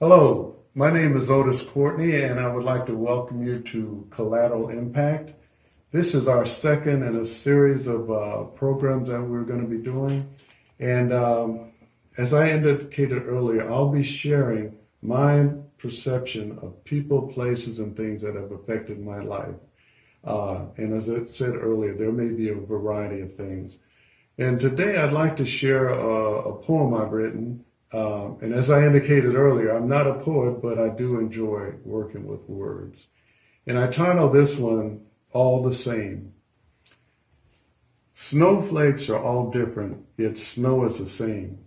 Hello, my name is Otis Courtney, and I would like to welcome you to Collateral Impact. This is our second in a series of programs that we're going to be doing. And as I indicated earlier, I'll be sharing my perception of people, places, and things that have affected my life. And as I said earlier, there may be a variety of things. And today I'd like to share a poem I've written. And as I indicated earlier, I'm not a poet, but I do enjoy working with words. And I titled this one, All the Same. Snowflakes are all different, yet snow is the same.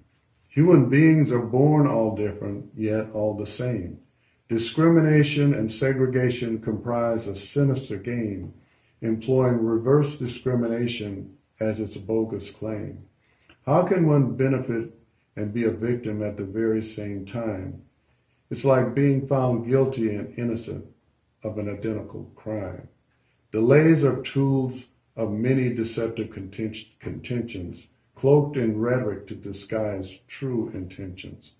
Human beings are born all different, yet all the same. Discrimination and segregation comprise a sinister game, employing reverse discrimination as its bogus claim. How can one benefit and be a victim at the very same time? It's like being found guilty and innocent of an identical crime. Delays are tools of many deceptive contentions, cloaked in rhetoric to disguise true intentions.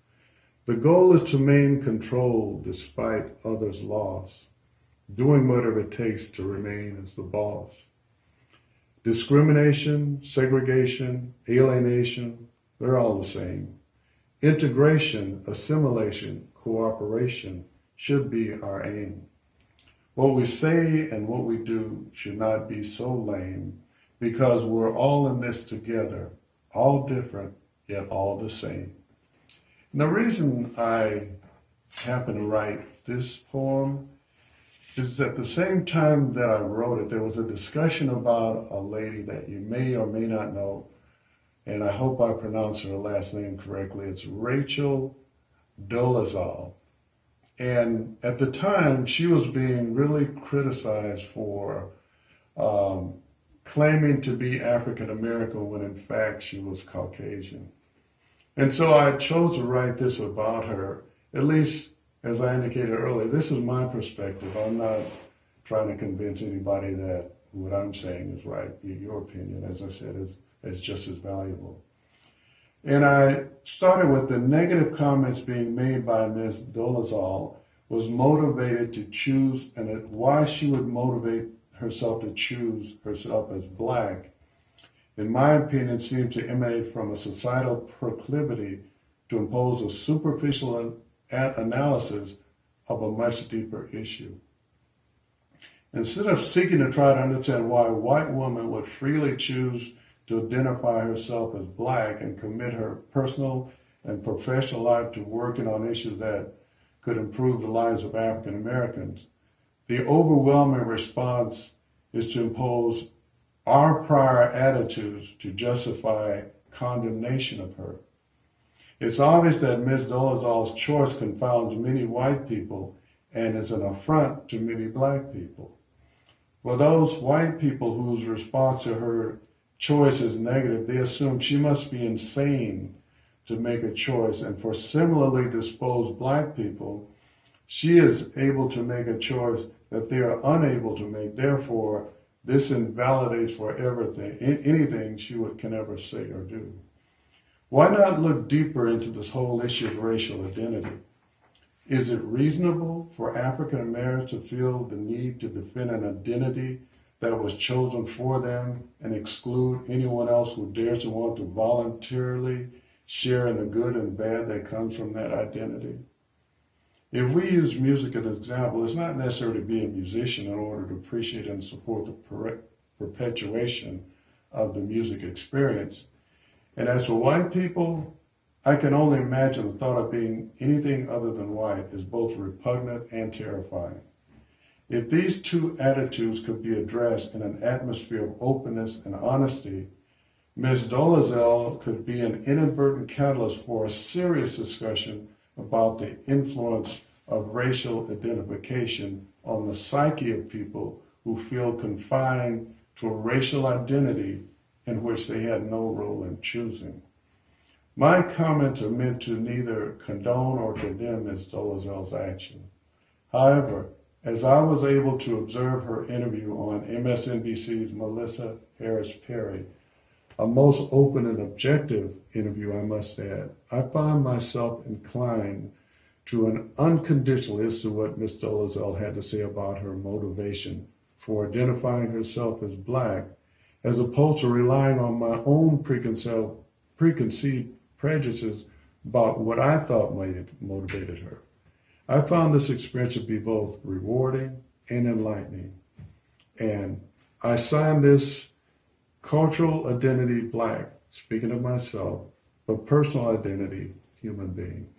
The goal is to maintain control despite others' loss, doing whatever it takes to remain as the boss. Discrimination, segregation, alienation, they're all the same. Integration, assimilation, cooperation should be our aim. What we say and what we do should not be so lame, because we're all in this together, all different, yet all the same. And the reason I happen to write this poem is at the same time that I wrote it, there was a discussion about a lady that you may or may not know, and I hope I pronounce her last name correctly. It's Rachel Dolezal. And at the time, she was being really criticized for claiming to be African American when in fact she was Caucasian. And so I chose to write this about her, at least as I indicated earlier. This is my perspective. I'm not trying to convince anybody that what I'm saying is right. Your opinion, as I said, is just as valuable. And I started with the negative comments being made by Ms. Dolezal was motivated to choose, and why she would motivate herself to choose herself as Black, in my opinion, seemed to emanate from a societal proclivity to impose a superficial analysis of a much deeper issue. Instead of seeking to try to understand why a white woman would freely choose to identify herself as Black and commit her personal and professional life to working on issues that could improve the lives of African Americans, the overwhelming response is to impose our prior attitudes to justify condemnation of her. It's obvious that Ms. Dolezal's choice confounds many white people and is an affront to many Black people. For those white people whose response to her choice is negative, they assume she must be insane to make a choice. And for similarly disposed Black people, she is able to make a choice that they are unable to make. Therefore, this invalidates for anything she can ever say or do. Why not look deeper into this whole issue of racial identity? Is it reasonable for African Americans to feel the need to defend an identity that was chosen for them and exclude anyone else who dares to want to voluntarily share in the good and bad that comes from that identity? If we use music as an example, it's not necessary to be a musician in order to appreciate and support the perpetuation of the music experience. And as for white people, I can only imagine the thought of being anything other than white is both repugnant and terrifying. If these two attitudes could be addressed in an atmosphere of openness and honesty, Ms. Dolezal could be an inadvertent catalyst for a serious discussion about the influence of racial identification on the psyche of people who feel confined to a racial identity in which they had no role in choosing. My comments are meant to neither condone or condemn Ms. Dolezal's action. However, as I was able to observe her interview on MSNBC's Melissa Harris Perry, a most open and objective interview, I must add, I found myself inclined to an unconditional, as to what Ms. Dolezal had to say about her motivation for identifying herself as Black, as opposed to relying on my own preconceived prejudices about what I thought might have motivated her. I found this experience to be both rewarding and enlightening. And I signed this cultural identity Black, speaking of myself, but personal identity human being.